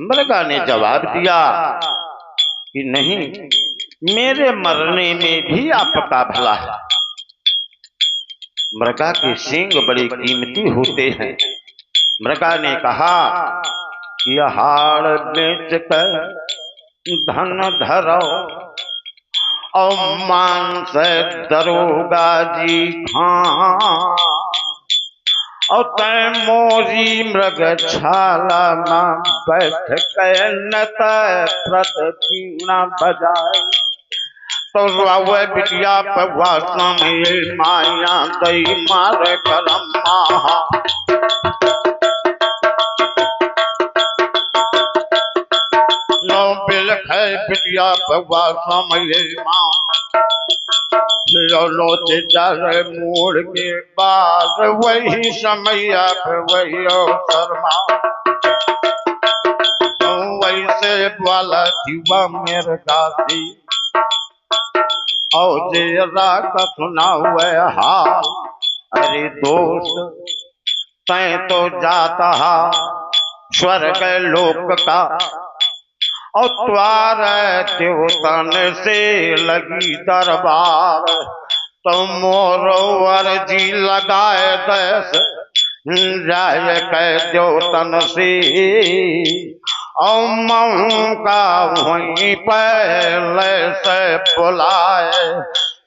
मृगा ने जवाब दिया कि नहीं, मेरे मरने में भी आपका भला है। मृगा के सींग बड़े कीमती होते हैं। मृगा ने कहा कि हाड़ बेच कर धन धरो और मांस दरोगा जी खां, और तय मोरी मृग छाला में बैठ कैनत प्रतिपीणा बजाए। तो रावे बिटिया पवा समय माया दई मार करम महा। नो बिल है बिटिया पवा समय माँ, लोच जर मोड़ के बाद वही समय वही शर्मा। तो वैसे वाला जीवा मेरे दासी और जेरा का सुना हुआ हाल। अरे दोस्त तय तो जाता स्वर्ग लोक का, और द्वार देवतन से लगी दरबार। तो मोरो अर्जी लगाए दस जाय कै देवतन से, और मऊ का वहीं पहले से बुलाए।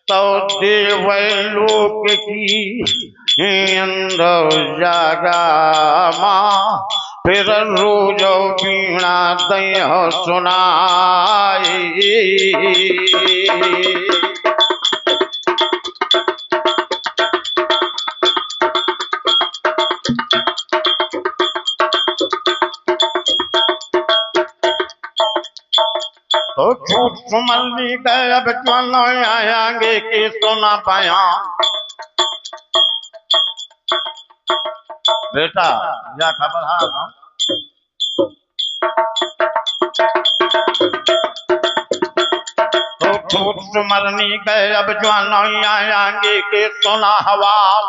तो देवलोक की इंद्र जागा माँ, फिर रोज वीणा दय सुनाई। तो झूठ सुमलनी गए अब ज्वाला आएंगे के सोना पाया। बेटा या खबर है तो झूठ सुमलनी गए अब ज्वाला आएंगे के सोना हवाल।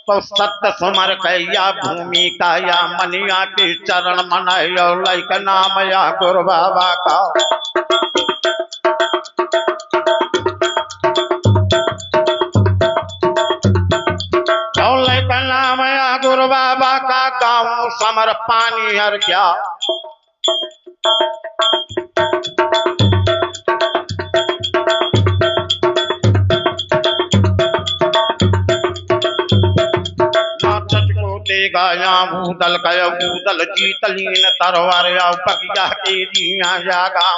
तो सत्य सुमर कैया भूमि का या मनिया के चरण मनायो लाइक नाम या गुरु बाबा का। लाइक नाम या गुरु बाबा का गाँव समर पानी हर क्या। गाया भूदल कय भूदल जीतलीन तरवार या बगिया के दिया जागा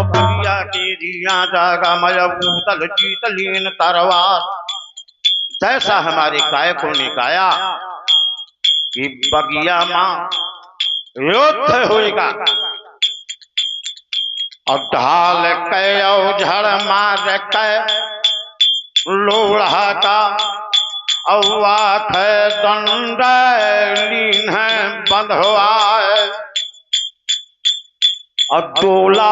बगिया के दिया जागा मय भूदल जीतलीन तरवार। जैसा हमारे गायकों ने गाया कि बगिया माँ युद्ध होएगा, और ढाल के झड़ मार के लोढ़ा का अवाख दंड लीन बंधवाए। और डोला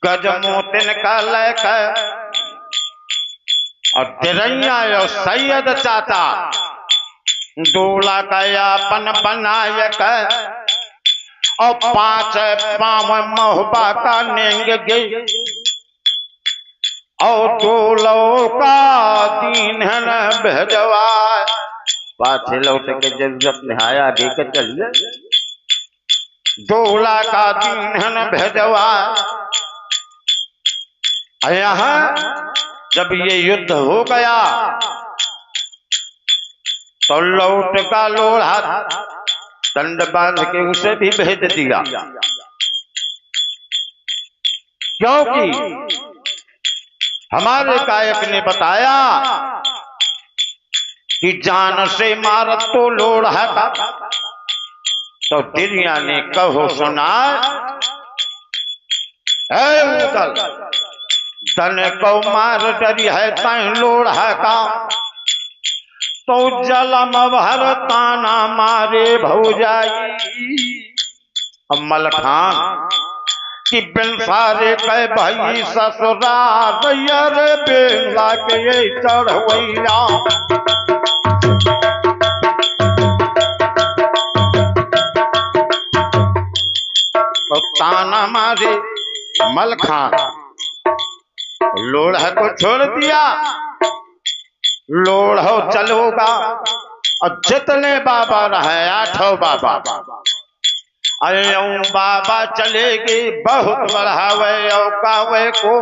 गजमोतिन का लेकर और दिरैया सैयद चाचा डोला का यापन बनाए कर, और 5 पाँव महुबा का नेंग गई, और डोलों का दीन है न भेजवाए। पाछे लौट के जब नहाया देकर चलिए, डोला का दीन है न भेजवाए। यहाँ जब ये युद्ध हो गया तो लौट का लोढ़ा दंड बांध के उसे भी भेज दिया, क्योंकि हमारे गायक ने बताया कि जान से मारत तो लोढ़ा का। तो दिरिया ने कहो सुना तन को मार डरी है तय लोढ़ा का। तो जलम भर ताना मारे भौजाई, अब मलखान कि बिन सारे कह भाई ससुराल रे बेला के ये चढ़वैया ताना मारे मलखान लोढ़ा को छोड़ दिया, लोढ़ो चलोगा और जितने बाबा रहे 8 बाबा अरे बाबा चलेगी बहुत बढ़ावे और कावे को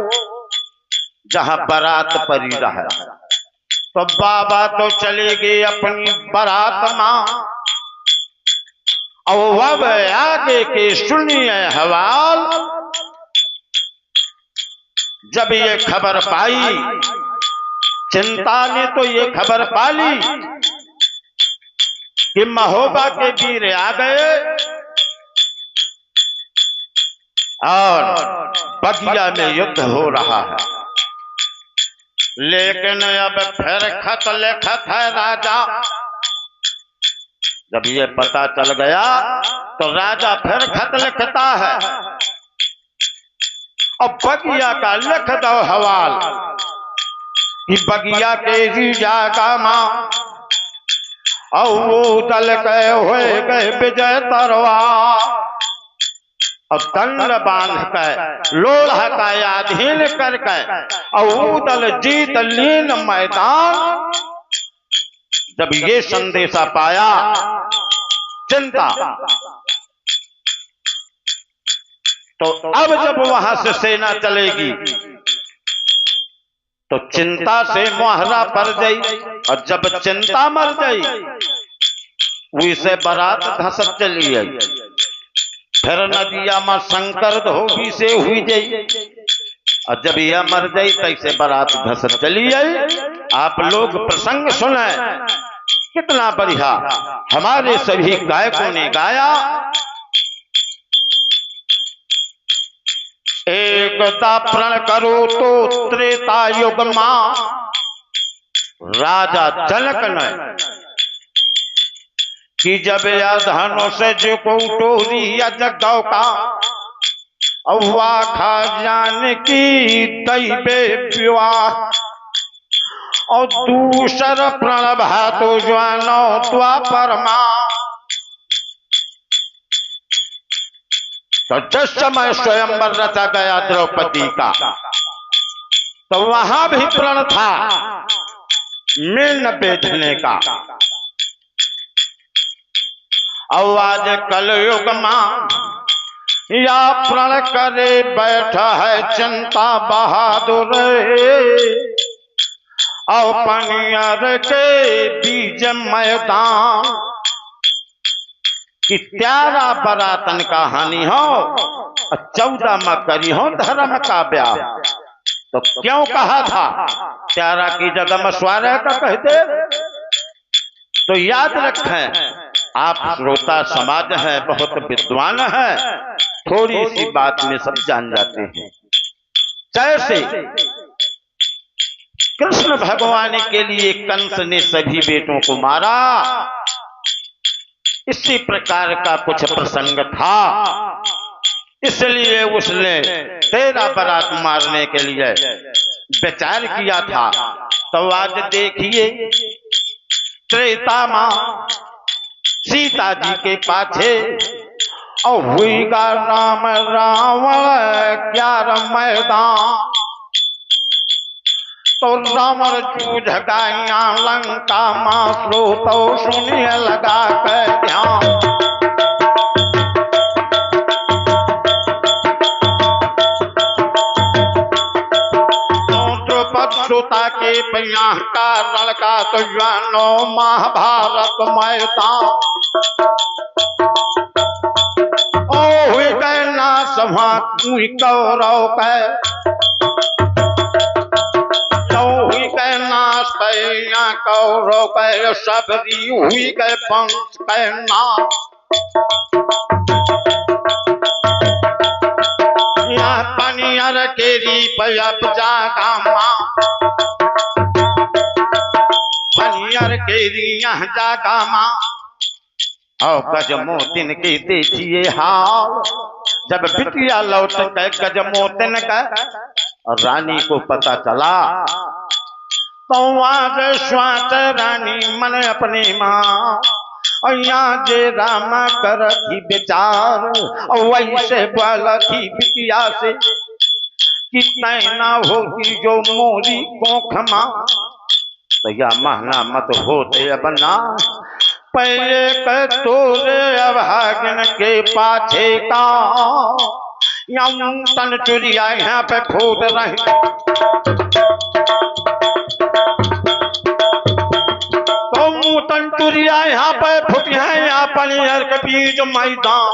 जहां बारात परी रहे तो बाबा तो चलेगी अपनी बारात मां। और अब आगे के सुनिए हवाल। जब ये खबर पाई चिंता ने तो ये खबर पाली कि महोबा के वीर आ गए और बगिया में युद्ध हो रहा है। लेकिन अब फिर खत लिखत है राजा। जब ये पता चल गया तो राजा फिर खत लिखता है और बगिया का लिख दो हवाल कि बगिया के रीजा का मां और वो दल गए हुए गए विजय तरवार और दंड बांध कर लोढ़ा का अधीन करके और वो दल जीत लीन मैदान। जब ये संदेशा पाया चिंता तो अब जब वहां से सेना चलेगी तो चिंता से मुहरा पड़ गई और जब चिंता मर गई वैसे बारात धसत चली आई। फिर नदिया में शंकर धोबी से हुई गई और जब यह मर गई तैसे बारात धसत चली आई। आप लोग प्रसंग सुने कितना बढ़िया हमारे सभी गायकों ने गाया। एकता प्रण करो तो त्रेता युग मां राजा जनक ने कि जब धनों से जो को टोरी या जगौ का अवा खा जान की दैवे विवाह और दूसर प्रण भातो ज्वानो द्वापर मां। तो जिस समय स्वयंवर रचा गया द्रौपदी का तो वहां भी प्रण था मीन बेचने का। और आज कलयुग मां या प्रण करे बैठा है चिंता बहादुर और पनियर के बीच मैदान कि 13 बरातन का हानि हो 14 में करी हो धर्म का ब्याह। तो क्यों कहा था 13 की जगह मशवारे का कहते। तो याद रखें आप श्रोता समाज है बहुत विद्वान है थोड़ी सी बात में सब जान जाते हैं। जैसे कृष्ण भगवान के लिए कंस ने सभी बेटों को मारा इसी प्रकार का कुछ प्रसंग था इसलिए उसने 13 बारात मारने के लिए विचार किया था। तो आज देखिए त्रेता मां सीता जी के पाछे और हुईगा राम रावण क्या मैदान। तो रावण जूझ गया लंका मां श्रोतो सुनिए लगा कर ध्यान। श्रोता के पैया का लड़का तो जानो महाभारत मैदान। ओ हुई गए ना सभा हुई कौरव के कौरव के सबरी हुई गए पंच कहना। यहाँ पनियर केरी पयप जागा मां पनियर केरी यहाँ जागा मां और गज मोतिन के देखिए हाल। जब बिटिया लौट के गज मोतिन का रानी को पता चला, तो आज स्वात रानी मन अपनी माँ यहाँ जे राम कर थी विचार, और वैसे बोला थी बिटिया से कि नैना होगी जो मोरी कोख माँ, तो या महना मत होते बना पहले के तोरे अभागन के पाछे का, यहाँ तन चुरिया यहाँ पे खोद रहे। तो तन चुरिया यहाँ पे फुट है यहाँ पनियर के बीच मैदान।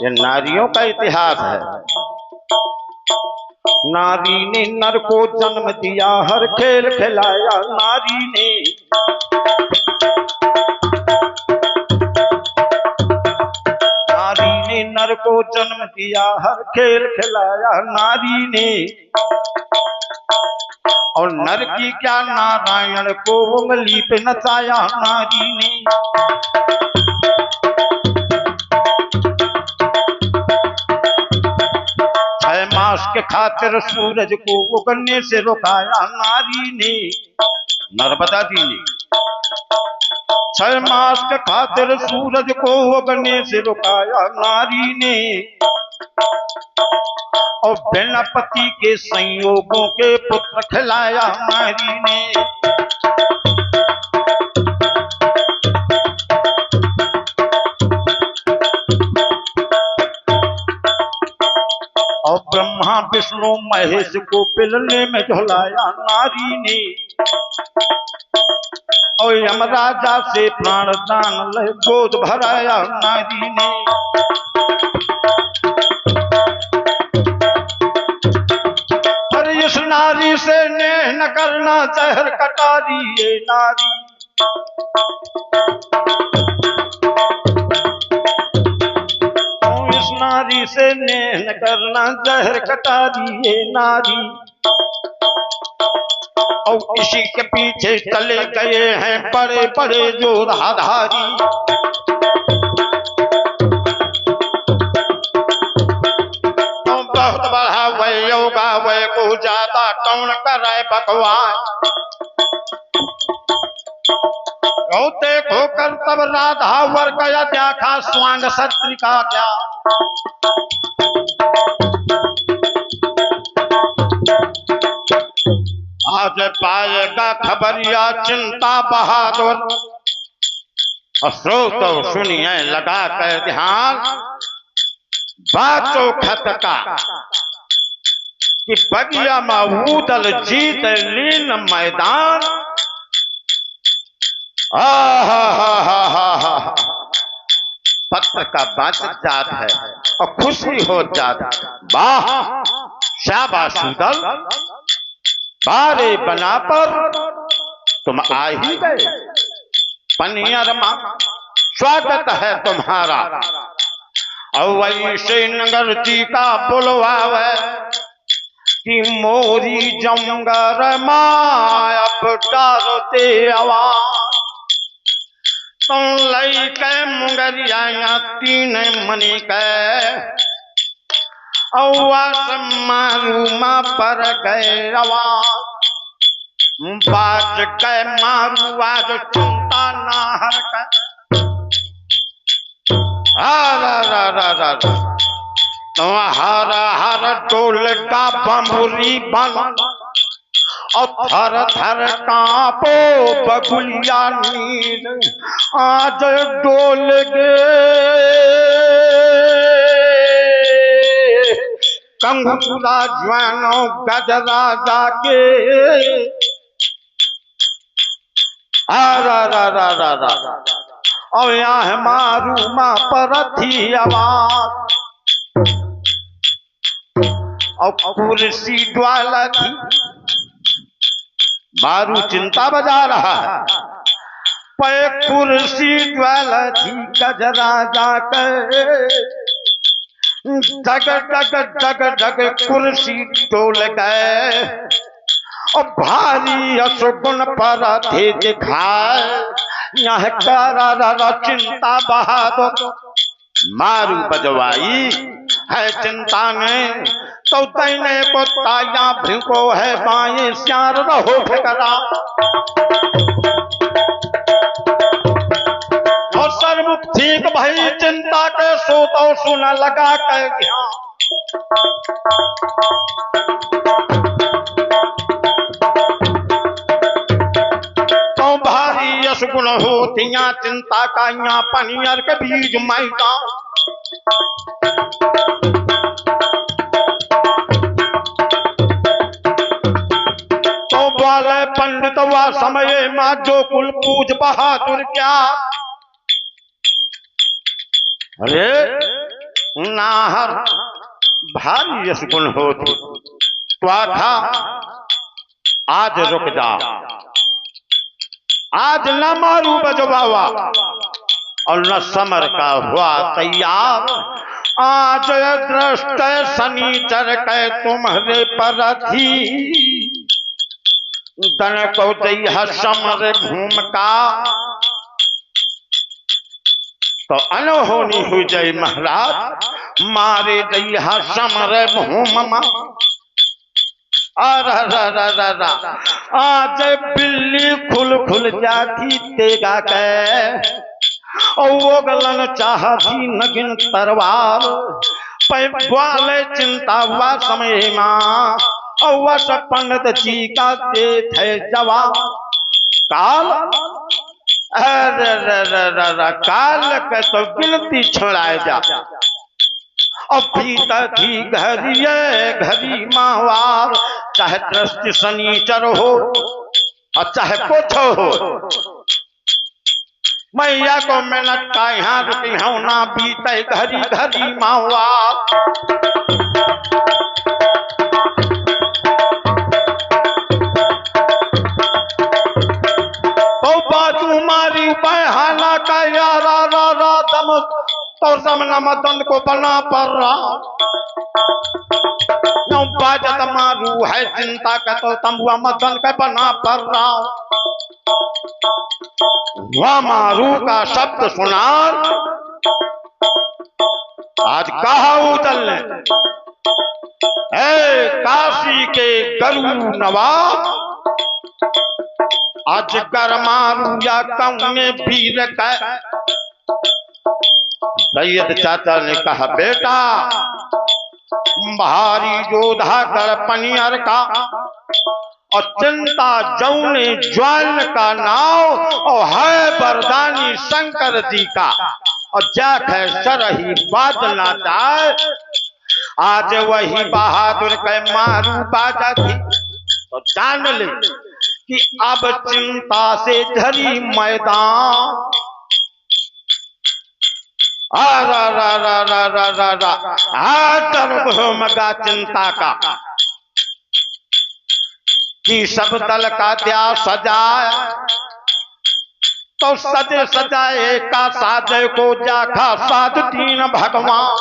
ये नारियों का इतिहास है। नारी ने नर को जन्म दिया, हर खेल खिलाया नारी ने। नारी ने नर को जन्म दिया, हर खेल खिलाया नारी ने। और नर की क्या नारायण को उंगली पे नचाया नारी ने। मास के खातिर सूरज को उगने से रुकाया नारी ने, नर्मदा जी ने। 6 मास के खातिर सूरज को उगने से रुकाया नारी ने। और बिना पति के संयोगों के पुत्र खिलाया नारी ने। और ब्रह्मा विष्णु महेश को पिलने में झुलाया नारी ने। और यमराजा से प्राणदान ले गोद भराया नारी ने। पर इस नारी से नेह न करना जहर कटारी ये नारी। नारी से नेह न करना जहर कटारी ये नारी। और इसी के पीछे चले गए हैं बड़े बड़े जोधाधारी। तो बहुत बड़ा वह योगा वह को ज्यादा कौन करे बकवास। देखो कर तब राधा वर गया देखा स्वांग सत्रिका क्या। आज पाएगा खबरिया चिंता बहादुर। और श्रोत सुनिए लगा कर ध्यान बातों खत का कि बगिया महूदल जीत लीन मैदान। पत्र का बात जात है और खुशी हो जात। वाह शाबाश उदल, बारे बना पर तुम आ ही गए। पनियर मां स्वागत है तुम्हारा। और वैसे नगर जी का बुलवावे कि मोरी जंगर माँ अब डरते आवाज। तुम लई के मुंगरिया 3 मनी के अवास मारू माँ पर गए आवाज। बाज के मारू आज चिंता ना हर के। हर हर टोल का बम्बुरी बन और थर थर कांपो बगुलिया नींद आज डोल गे। कंगूरा ज्वानो गजरा जाके और यहाँ मारू माँ पर थी आवाज। और कुर्सी द्वाला थी मारू चिंता बजा रहा है। पे कुर्सी द्वाला थी गजरा जाकर जग जग जग जग कुर्सी डोल गए। और भारी असुगुन पर थे दिखाए यह कर चिंता बहादुर मारू बजवाई है चिंता ने तो तैने को ताया भिको है बाएं श्यार रहो ठकरा और सर्वमुख ठीक भई चिंता के सो तो सुना लगा कर गया तो भारी यश गुण होतियां चिंता का यहाँ पनियर के बीज मैदा तो बोले पंडित वा समय माँ जो कुल पूज बहादुर क्या अरे नाहर भारी यश गुण होती तो था आज रुक जा आज न मारू बजवावा और न समर का हुआ तैयार आज दृष्ट शनिचर कै तुम्हारे पर थी दन को दई समर भूम का तो अनहोनी हुई जय महाराज मारे दई समर भूम आज बिल्ली खुल खुल जाती तेगा के वो गलन चाहती नगिन तरवार पैले चिंता हुआ समय माँ अवश पंडित जी का दे थे जवाब काल काल के तो बिनती छोड़ाए जा और भीतर थी घरी माहवार चाहे दृष्टि शनिचर हो और चाहे कुछ हो मैया को मेहनत का यहाँ रुकी हूं ना बीते घरी घरी माहवार तो बाजू मारी बहाना का यारा दम तो समना मदन को बना पर रहा बाजत मारू है चिंता का तो तंबुआ मदन का बना पर रहा वह मारू का शब्द सुना आज कहा उदल ने काशी के गरु नवाब आज कर मारू या कौने वीर का सैयद चाचा ने कहा बेटा भारी योद्धा कर पनियर का और चिंता जौने ज्वाल का नाव और है बरदानी शंकर जी का और जाख सरही बादना जाए आज वही बहादुर के मारू बाजा थी तो जान ले कि अब चिंता से झरी मैदान मगा चिंता का कि सब दल का द्या सजाए तो सजे सजाए का साजे को जाखा साध तीन भगवान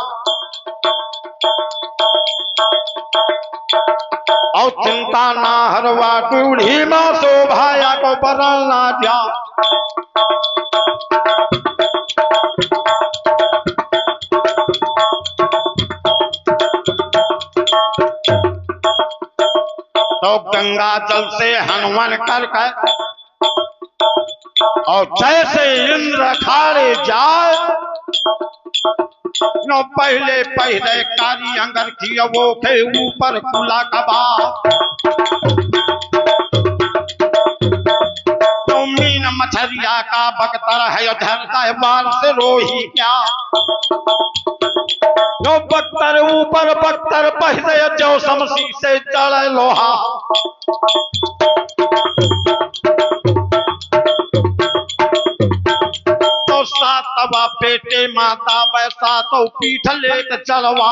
और चिंता ना हरवा टूढ़ी मां शोभाया को बरल ना जा तो गंगा जल से हनुमान कर और जैसे इंद्र खाड़े जाए नो पहले कारी अंगर की वो के ऊपर खुला कबा तो मीन मछरिया का बकतर है झरता है बाल से रोही क्या नो बख्तर ऊपर बख्तर पहले जो समसी से चढ़े लोहा तो सातवा पेटे माता बैसा तो पीठ लेक चलवा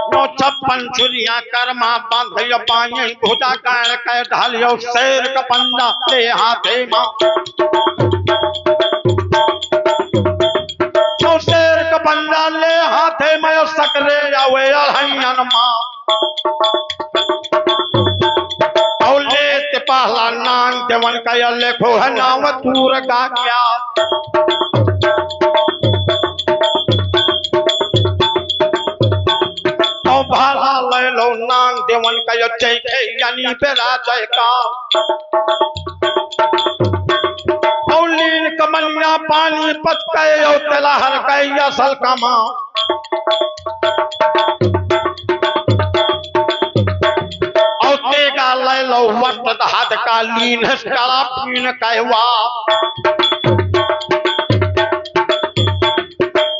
नो 56 छुरिया कर्मा बांध पाए भुजा कान के ढालियो शेर का पंजा ले हाथे मां शेर का पंजा ले हाथे में सकरे आवे अढ़ैयन मां और ले पहला नांग देवन का कया लिखो है नाम तूर का क्या। तो भाला ले लो नांग देवन कया चैखे यानी बेरा जय का। औलीन कमनिया पानी पत कयो तेलाहर कया सल कमा। ले लो वट हाथ का लीन काला पीन कहवा।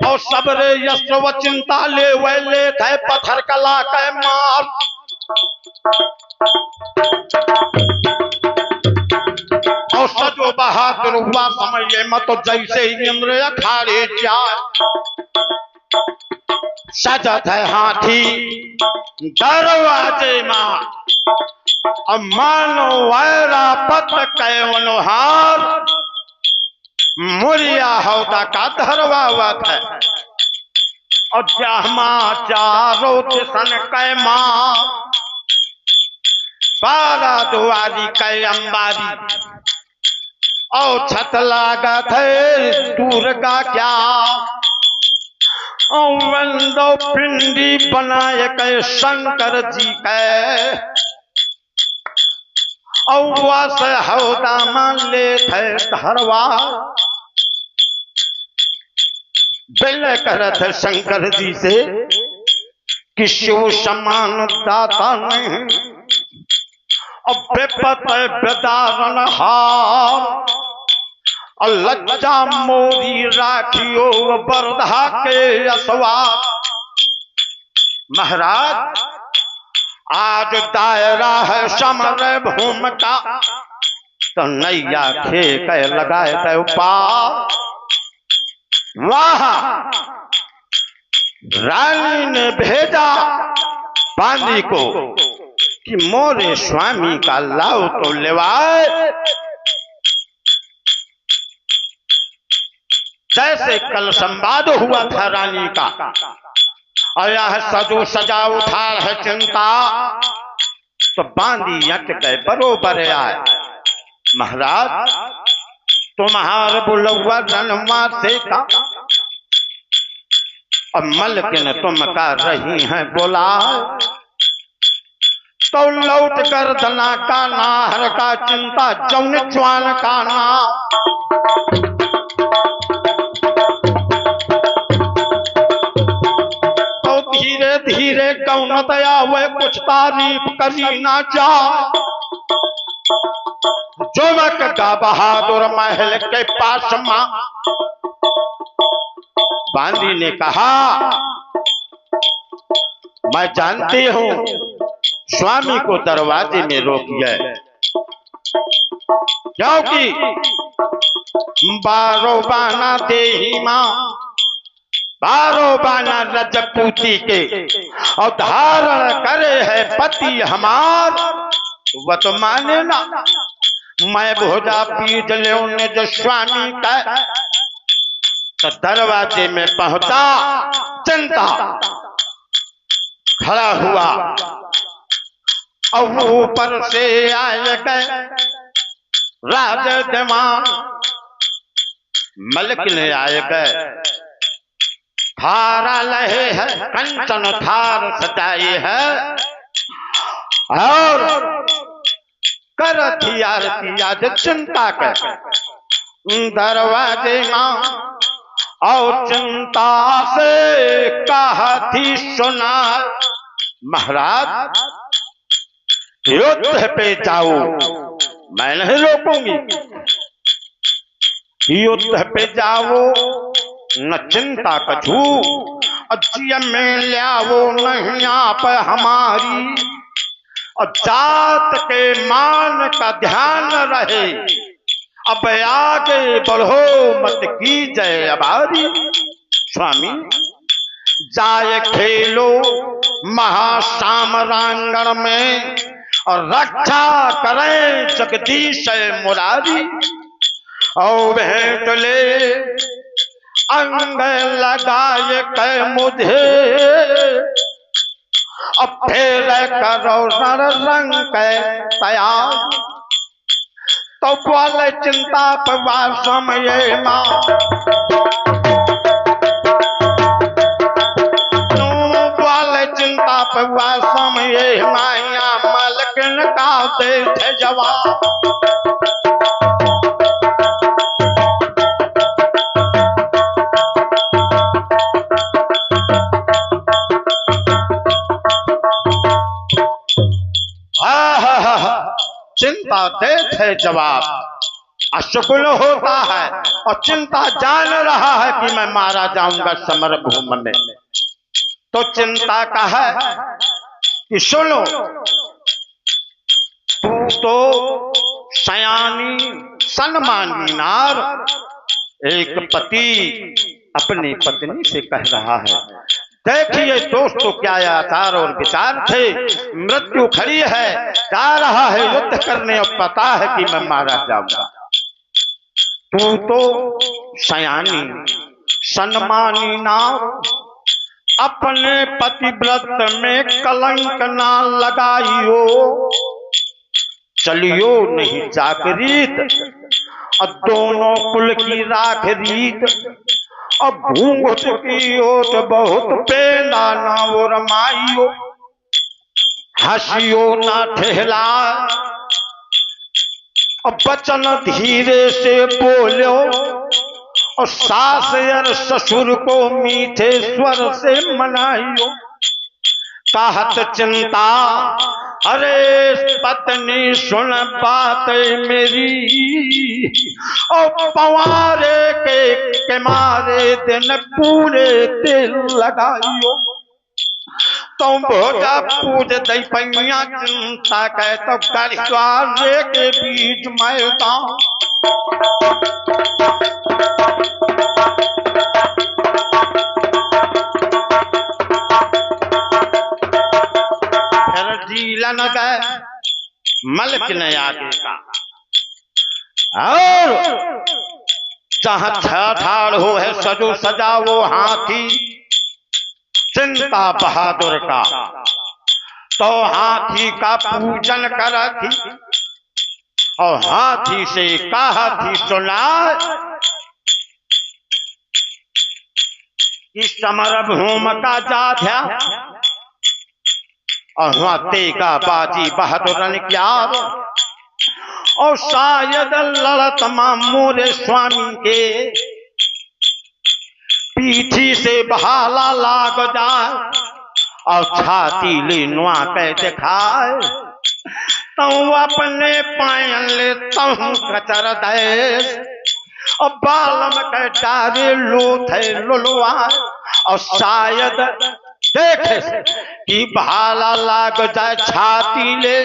और सबरे यस्त्र व चिंता ले वैले थे पत्थर कला कह मार। और सजो बहादुर हुआ समझे मत तो जैसे ही इंद्र अखाड़े जाए। सजत है हाथी दरवाजे मां मानो वैरा पत कैवनहार। मुरिया होता का धरवावत है और जहमा चारों दिशन कै मार। बारा दुआरी कै अंबारी और छत लागत है दूर का क्या। वंदो पिंडी बनाए कै शंकर जी कै। औवास हौदा मान ले थे धरवा। बिल करत शंकर जी से कि शिव समान दाता नहीं। अब बेपत बेदारन हार और लज्जा मोरी राखियो बरधा के असवार। महाराज आज दायरा है समर भूमि का तो नैया खे कह लगाए थे पार। वहां रानी ने भेजा बांदी को कि मोरे स्वामी का लाव तो लेवाए। जैसे कल संवाद हुआ था रानी का और यह सजो सजा उठा है चिंता तो बांदी यट गए बरोबर आए। महाराज तुम्हार बुलवा रनवा से का और मलकिन तुम का रही हैं बोला। तो लौट गर्दना का नाहर का चिंता जौन च्वान का ना। धीरे धीरे कौन दया वे कुछ तारीफ करी ना जा। जोवक का बहादुर महल के पास मां बांदी ने कहा मैं जानती हूं स्वामी को दरवाजे में रोकिए क्योंकि बारो बाना दे ही मां बारो बाना रजपूती के और धारण करे है पति हमार। वह तो माने ना मैं भोजा पीज ले जो स्वामी का तो दरवाजे में पहुंचा। चिंता खड़ा हुआ और ऊपर से आए गए राज दीवान। मलिक ने आए गए थारा लहे है कंचन थार सजाई है और कर थी आरती आज चिंता कर दरवाजे मां और चिंता से कहा थी सुना। महाराज युद्ध पे जाओ मैं नहीं रोकूंगी। युद्ध पे जाओ न चिंता कछू अजिय में लियावो नहीं आप हमारी। और जात के मान का ध्यान रहे अब आगे बढ़ो मत की जय अबारी। स्वामी जाए खेलो महासामरांगण में और रक्षा करें जगदीश मुरारी। और भेंट ले अंग लगाए कै मुझे अब फेल करो नर रंग कै तैयार। तो बोले चिंता पवा समय माँ चिंता पवा समय माया मलकिन का दे थे जवाब। चिंता दे थे जवाब। अशुकुल होता है और चिंता जान रहा है कि मैं मारा जाऊंगा समर भूमि में। तो चिंता का है कि सुनो तू तो सयानी सन्मानी नार। एक पति अपनी पत्नी से कह रहा है, देखिए दोस्तों क्या आचार और विचार थे। मृत्यु खड़ी है, जा रहा है युद्ध करने और पता है कि मैं मारा जाऊंगा। तू तो सयानी सन्मानी नार, अपने पतिव्रत में कलंक ना लगाइयो। चलियो नहीं जागरीत और दोनों कुल की राख रीत। अब भूंग चुकी हो तो बहुत पेंदा ना वो रमाइयो। हंसियो ना ठहला और बचन धीरे से बोलो और सास और ससुर को मीठे स्वर से मनाइयो। कहत चिंता अरे पत्नी सुन बात मेरी, और पवारे के मारे दिन पूरे दिल लगाइयो। तुम भोजा पूज दई पैया चिंता कह तो गढ़वारे के बीच मैदान। जीलन गए मलक ने आगे का, और जहां ठाड़ हो है सजो सजा वो हाथी चिंता बहादुर का। तो हाथी का पूजन कर थी और हाथी से कहा थी सुना इस समर भूम का जाध्या और वहां तेगा बाजी बहादुरन क्या। और शायद लड़त मोरे स्वामी के पीठी से बहाला लाग जाए और छाती ले नुआ कह दिखाए। तो अपने पायन ले कचर दे और बालम कह डारे लोथे लुलवा। और शायद देखे कि भाला लाग जाए छाती ले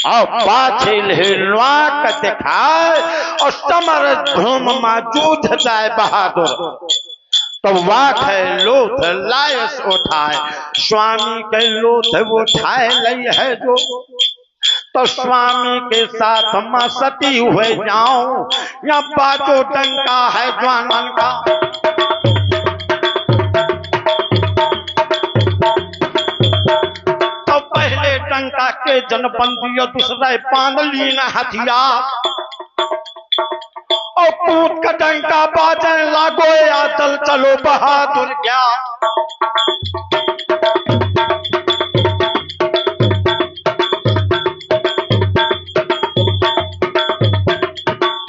और पाछे लुआ कर दिखाए और समर धूम मौजूद जाए बहादुर। तो वाक है लोथ लायस उठाए स्वामी के लोथ वो उठाए लई है जो। तो स्वामी के साथ मां सती हुए जाऊं या बाजो डंका है जवानन का। तो पहले डंका के जनबंदी और दूसरे पान लीना हथियार। और कूद का डंका बाजन लागो या चल चलो बहादुर क्या।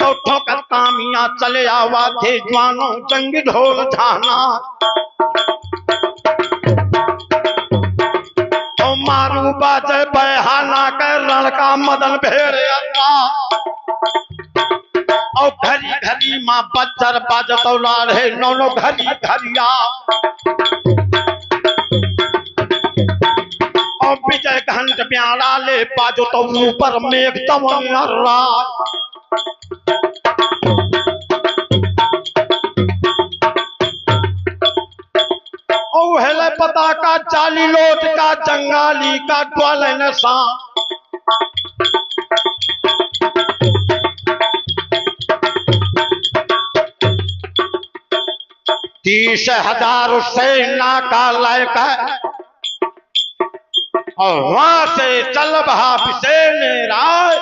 तो ठोकर कामिया चले आवा थे जवानों जंग ढोल झाना। तो मारू बाजे बहाना कर रण का मदन भेड़े और घरी घरी माँ बच्चर बाजतो लाड़े नौनो घरी घरिया। और विजय घंट प्याला ले बाजो तो ऊपर मेघ तवन और हेले पता का चाली लोट का जंगाली का ग्वाल नशा। तीस हजार सेना का लड़का और वहां से चल बहा राय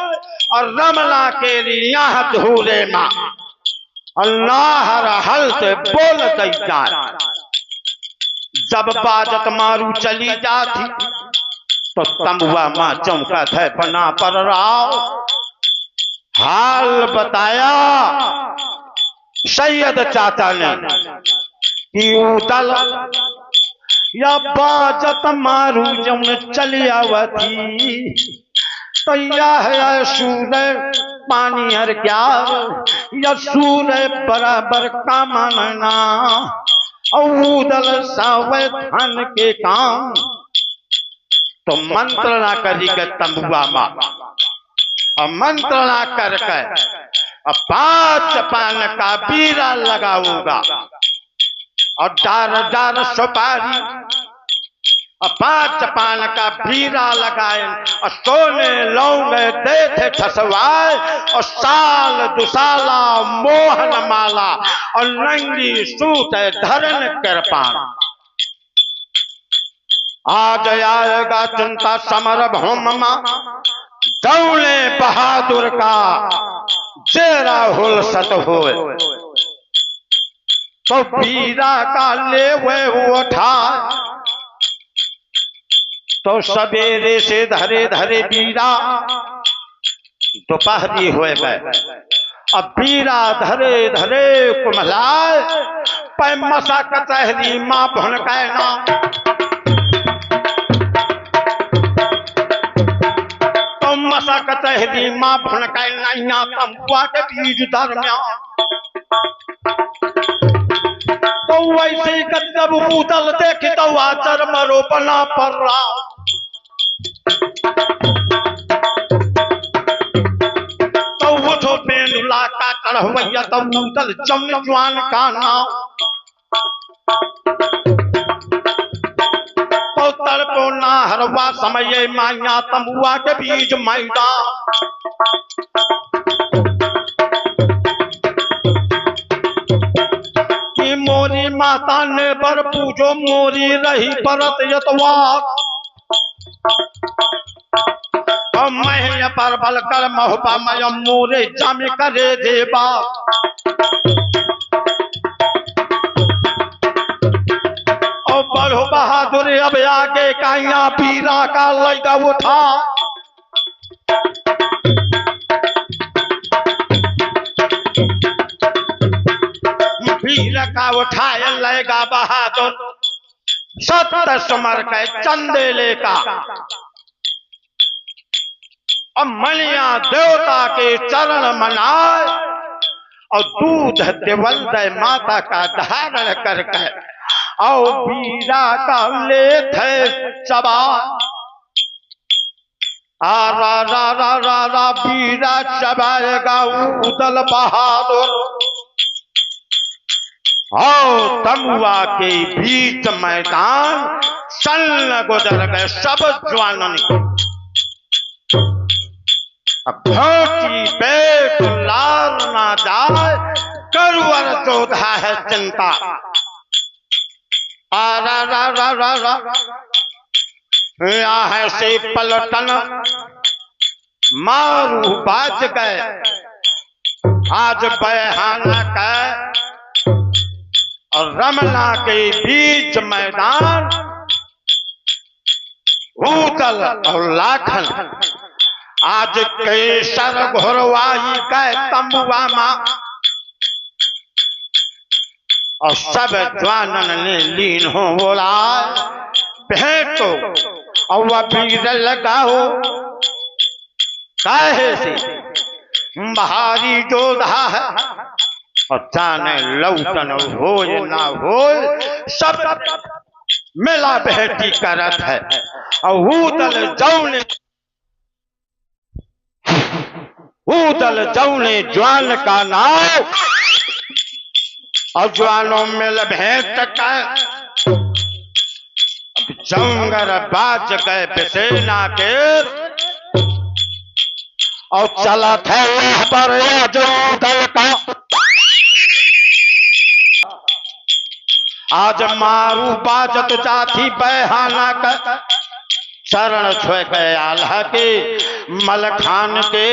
और रमला के यहाँ धूरे माँ अल्लाह रहल से बोल दैता जब बाजत मारू चली जाती तो तंबुआ माँ चौका थे बना पर राव हाल बताया सैयद चाचा ने कि उदल या बाजत मारू जम चली आवती तो यह सूर्य पानी हर क्या या सूर्य बराबर का मानना उदल सावे धन के काम तो मंत्रणा करी के तंबुआ माँ और मंत्रणा करके 5 पान का बीरा लगाऊंगा और डार डार सुपारी और 5 पान का बीरा लगाए और सोने लौंगे दे थे ठसवाए और साल दुसाला मोहन माला और नंगी सूत धरन कृपान आज आएगा चिंता समर भूम दौले बहादुर का जेरा हुल सत हो तो बीरा का ले हुए उठा तो सवेरे से धरे धरे बीरा दोपहरी हो गए अब बीरा धरे धरे कुमलाए पै मसा कचहरी माँ भन कहना मसा कचहरी माँ भन कहना तंबुआ के बीज धर्म्या तो वैसे ही जब उदल देख तो आचर मरोपना पर रहा तो वो जो बेनुला का चढ़वैया तो उदल जमजवान का नाम तो तड़पो ना हरवा समय माया तंबुआ के बीज मैदा कि मोरी माता ने बर पूजो मोरी रही परत यतवार और मैं पर बल कर महुपा मय मोरे जम करे देवा और बढ़ो बहादुर अब आगे काइया पीरा का लगा उठा पीर का उठाए लेगा बहादुर सत्य समर के चंदेले का और मलिया देवता के चरण मनाए और दूध देवल दे माता का धारण करके और बीरा का ले थे चबा आ रा रा रा रा रा बीरा चबाएगा उदल बहादुर और तंबुआ के बीच मैदान सन गुजर गए सब जवानों को घोटी पेट लार ना जाए करुवर चौधा है चिंता आ रा रा रा रा रा यहाँ से पलटन मारू बाज गए आज बहाना का और रमला के बीच मैदान उदल और लाखन आज केसर घोरवाई गए तंबुआ माँ और सब जवानन ने लीन हो बोला भेंटो और वह भीड़ लगाओ काहे से भारी जोधा है और जाने लौटन हो ना हो सब मेला बेटी करत है और उदल जौने ज्वान का नाम और ज्वानों में भेंट का जंगर बाज गए बेसेना के और चला था पर जो दल का आज मारू बाजत जाती बहाना का शरण छुए गए आल्हा के मलखान के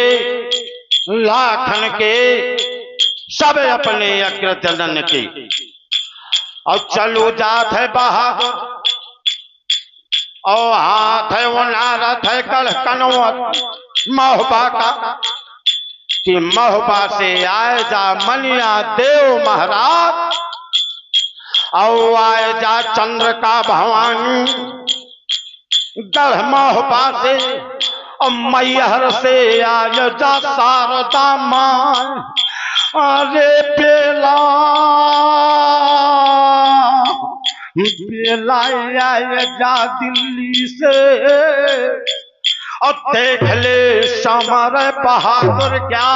लाखन के सब अपने अग्रजनन के। और चलो जात है बहादुर और हाथ है वो नारद है गढ़ कनौत महोबा का कि महोबा से आए जा मनिया देव महाराज और आए जा चंद्र का भवानी गढ़ महोबा से और मैहर से आए जा शारदा मां। अरे बेला आए जा दिल्ली से और देख ले समर बहादुर क्या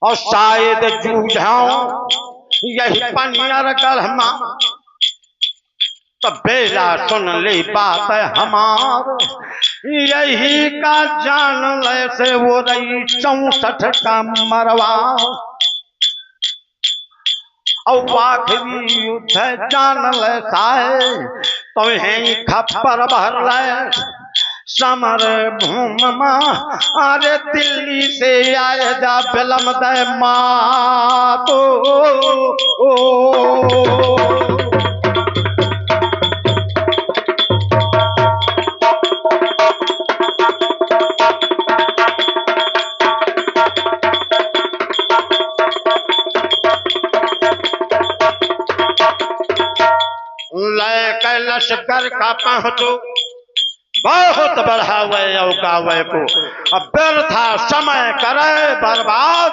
और शायद जूझाऊं यही पनियर गढ़मा। तो बेला सुन ले बात हमार यही का जान ले से वो रही 64 का मरवा और आखिरी युद्ध जान ले साए तो यही खप्पर भर ले समर भूम। अरे दिल्ली से आए जा बिलम दे माँ तो लश्कर का पहुंचो बहुत बढ़ावे औकावे को अब व्यर्था समय करे बर्बाद।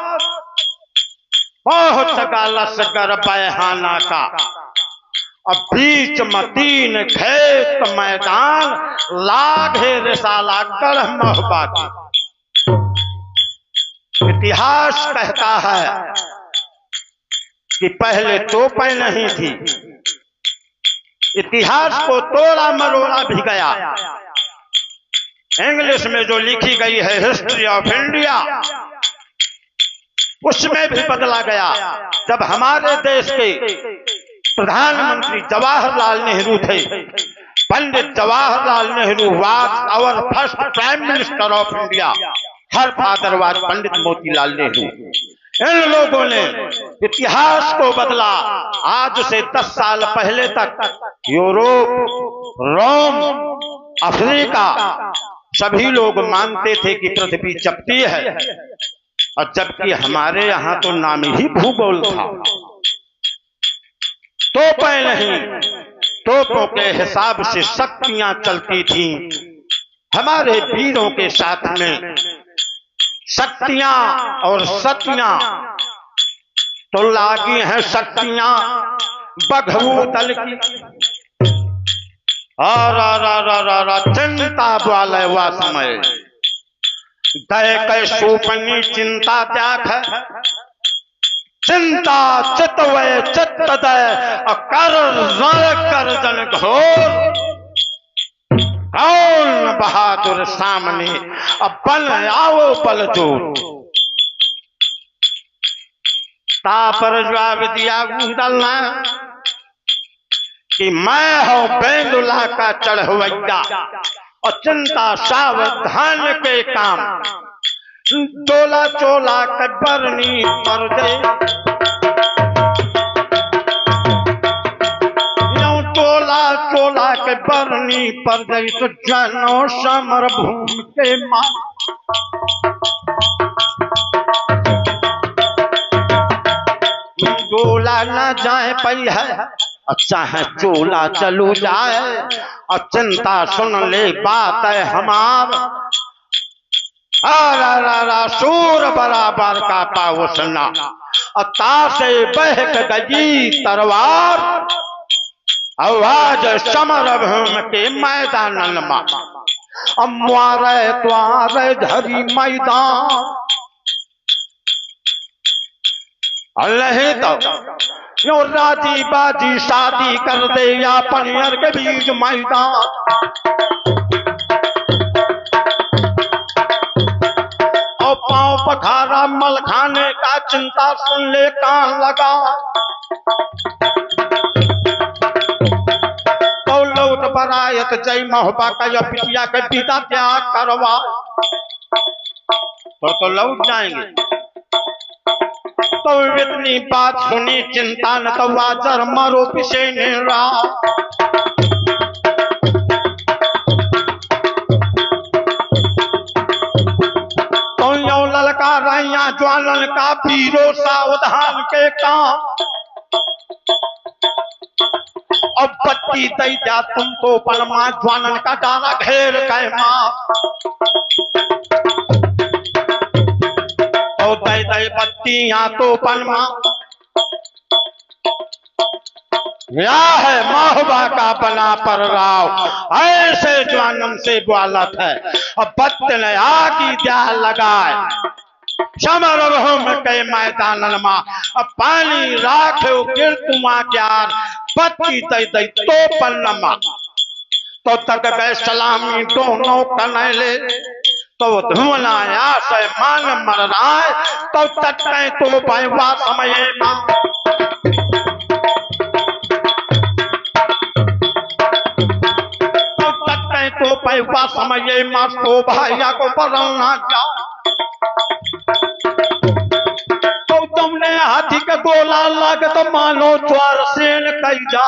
बहुत का लश्कर बहाना का अब बीच में 3 खेत मैदान लागे रिसाला गढ़ महोबा की। इतिहास कहता है कि पहले तोपें नहीं थी। इतिहास को तोड़ा मरोड़ा भी गया। इंग्लिश में जो लिखी गई है हिस्ट्री ऑफ इंडिया उसमें भी बदला गया। जब हमारे देश के प्रधानमंत्री जवाहरलाल नेहरू थे, Pandit Jawaharlal Nehru was our first prime minister of India, her father was Pandit Motilal Nehru. इन लोगों ने इतिहास को बदला। आज से 10 साल पहले तक यूरोप, रोम, अफ्रीका सभी लोग मानते थे कि पृथ्वी चपटी है और जबकि हमारे यहाँ तो नाम ही भूगोल था। तोपें नहीं, तोपों के हिसाब से शक्तियां चलती थी। हमारे वीरों के साथ में शक्तियां और सतियां तो लागी हैं। शक्तियां बघऊ दल की और चिंता वाले हुआ समय दय के सुपनी चिंता त्याग है। चिंता चित वे चित्त दय कर जन घोर। कौन बहादुर सामने अब बन आओ बल जोर। तापर जवाब दिया गुंदलना कि मैं हूं बेंदुला का चढ़वैया और चिंता सावधान के काम। चोला चोला कटबरनी पर दे चोला के बरनी पर गई तो जनो समर भूमि के मां। डोला न जाए पई है अच्छा है चोला चलू जाए और चिंता सुन ले बात है हमार। सूर बराबर का पावसना अता से बहक गई तरवार। आवाज समर भूमि के मैदान मारे द्वारे धरी मैदान। नहीं तो यो राजी बाजी शादी कर दे या पनियर के बीच मैदान। और पांव पखारा मल खाने का चिंता सुन ले कान लगा। बरायत जय महोबा का या पिटिया के पिता त्याग करवा। तो लौट जाएंगे। तो इतनी बात सुनी चिंता न तो वाजर मरो पिछे नेरा। तो यो ललका रैया ज्वालन का पीरो सावधान के काम। अब बत्ती दई जा तुमको पलमा ज्वालन का डाला घेर कैमा। तो दई दई बत्ती यहाँ तो पलमा या है माहबा का बना पर राव ऐसे ज्वानन से ग्वालत है। अब बत्त ने आगी द्या लगाए समर के मैदान मा। अब पानी राखो गिर तुमा क्यार बत्ती दई दई तो पलमा। तो तक बे सलामी दोनों कनैले तो धुना या से मान मर रहा है। तो तक तो भाईवा समय तो पैवा समय तो भाइया को बरना जा। तो तुमने हाथी का गोला लग तो मानो ज्वार सेन कई जा।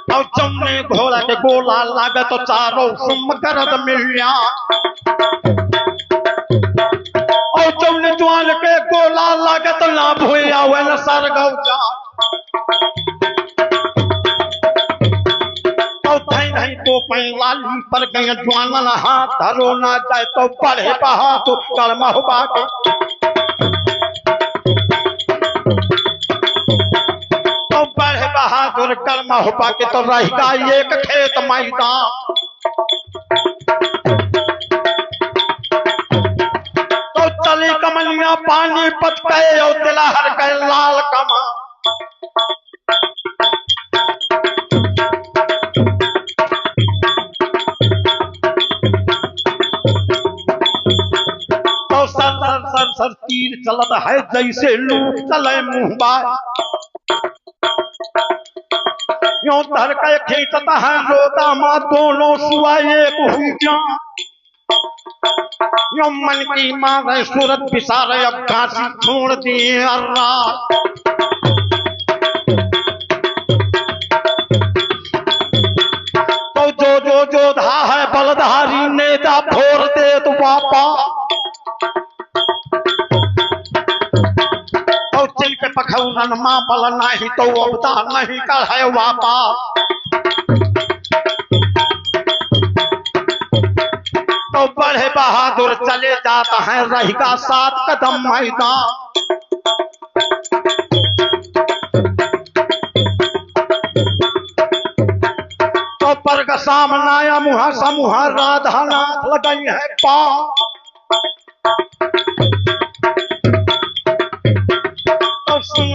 और तुमने घोड़ा के गोला लग तो चारों सुम करद मिलिया। और तुमने ज्वार के गोला लग तो ना भूया हुए न सर गौजा। तो पैलाली पर गए ज्वानन हाथ धरो ना जाए तो पढ़े बहा तो कर्म हुआ के। तो पढ़े बहादुर कर्म हुआ के तो रहेगा एक खेत मैदान। तो चली कमलिया पानी पत गए और तिलहर गए लाल कमा। सर तीर चलत है जैसे लूट चले मुंहबा। यो धर के खींचता है रोदा माँ दोनों सुआ एक हुई जा। यो मन की मारे सूरत बिसारे अब घासी छोड़ दिए अर्रा। तो जो धा है बलधारी ने जा फोड़ दे तो पापा। पखौरन माँ बल नहीं तो अवता नहीं कर है वापा। तो बड़े बहादुर चले जाता है रहेगा 7 कदम मैदान। तो पर का सामनाया मुहा समूहा राधा नाथ लगाई है पा।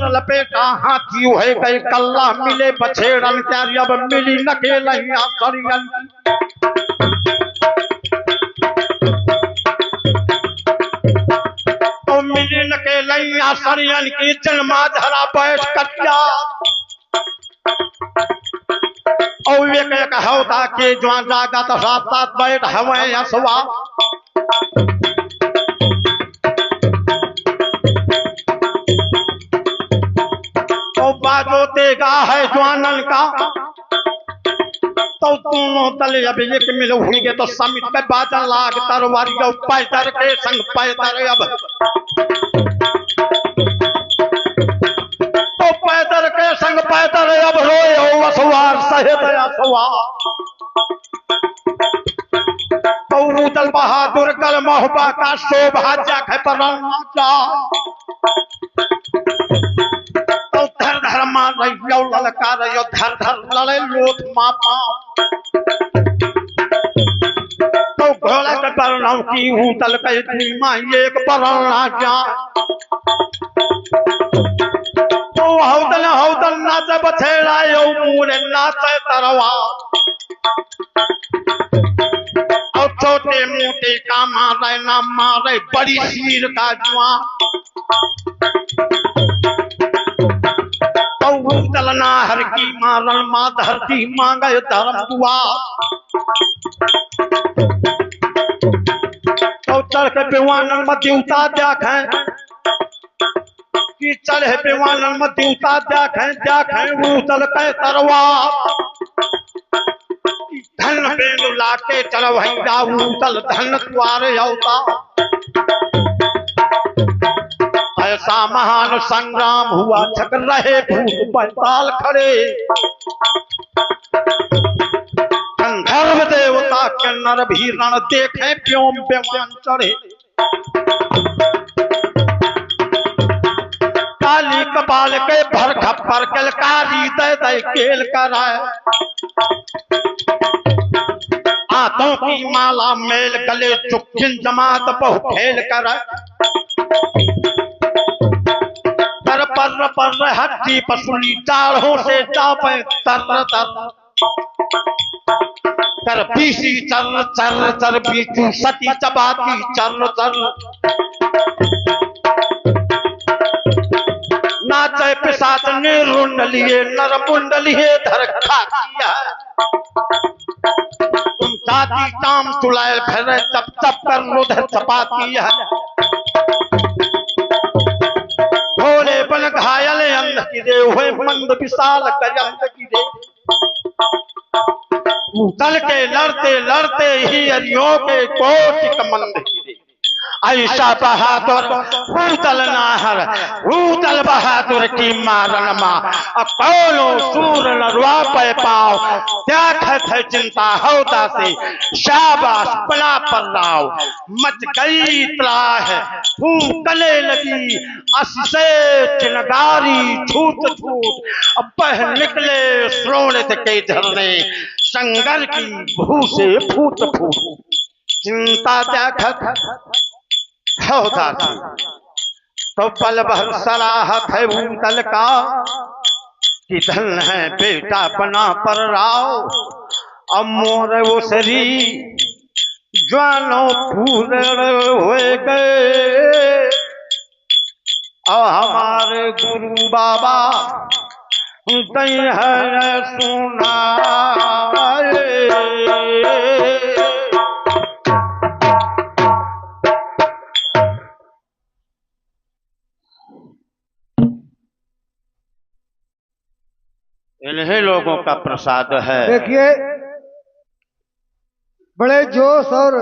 लपेटा हाथी है कई कल्ला मिले बछेड़न क्या अब मिली नकेलिया सरियन। तो मिली नकेलिया सरियन की जन्मा धरा बैठ कटिया। और एक हौदा के जो जागा तो 7 बैठ हवे असवा। बाजो तेगा है ज्वानन का। तो दोनों तले अब एक मिल होंगे तो समिट पे बाजा लाग तरवारी पैदर के संग पैदर अब। तो पैदर के संग पैदर अब रोए हो असवार सहित असवार। तो उदल बहादुर कल मोहबा का शोभा जाके परना जा। धर धर मार रही ललका रही धर धर लड़े लोथ मापा। तो घोड़ा के बरनाव की हूँ तल के माँ एक बरना जा। तो हौदल नाचे बछेड़ा यो मुरे नाचे तरवा। और छोटे मोटे का मारे ना मारे बड़ी शीर का जुआ। भूतल नाहर की मारन माँ धरती मांगे धर्म दुआ। तो चढ़ के बेवानन में देवता देखें कि चढ़े बेवानन में देवता देखें भूतल के तरवा। धन बेनु लाके चलो भैया भूतल धन द्वारे अवता। ऐसा महान संग्राम हुआ छक रहे भूत पाताल खड़े। गंधर्व देवता के नर भी रण देखे व्योम बेमान चढ़े। काली कपाल के भर खप्पर कलकारी दे दे केल कराए। हाथों की माला मेल गले चुक्किन जमात बहु खेल कराए। पर हड्डी पसुली डाढ़ों से चापे तर तर। कर पीसी चर चर चर बीचू सती चबाती चर चर। नाचे पिशाच ने रुंडलिए नर मुंडलिए धर खा किया। तुम जाति काम चुलाए फिर चप चप कर रुध चपाती है। भोले बन घायल अंध गिरे हुए मंद विशाल गजंत गिरे। भूतल के लड़ते लड़ते ही हरियों के कोटिक मंद गिरे। ऐसा बहादुर भूतल नाहर भूतल बहादुर की मारन माँ। अकोलो सूर नरवा पे पाओ त्याखत है चिंता होता से। शाबाश बला पर राव मच गई त्राह फूकने लगी अससे चिनगारी छूट छूट। अब बह निकले श्रोणित के झरने संगर की भू से फूट फूट। चिंता त्याखत होता थी तो पल भर सराहत है भूतल का कि धन है बेटा बना पर राव। अब मोर उसरी ज्वालों फूल हुए गए। और हमारे गुरु बाबा दई है सुना। इन्हीं लोगों का प्रसाद है। देखिए बड़े जोश और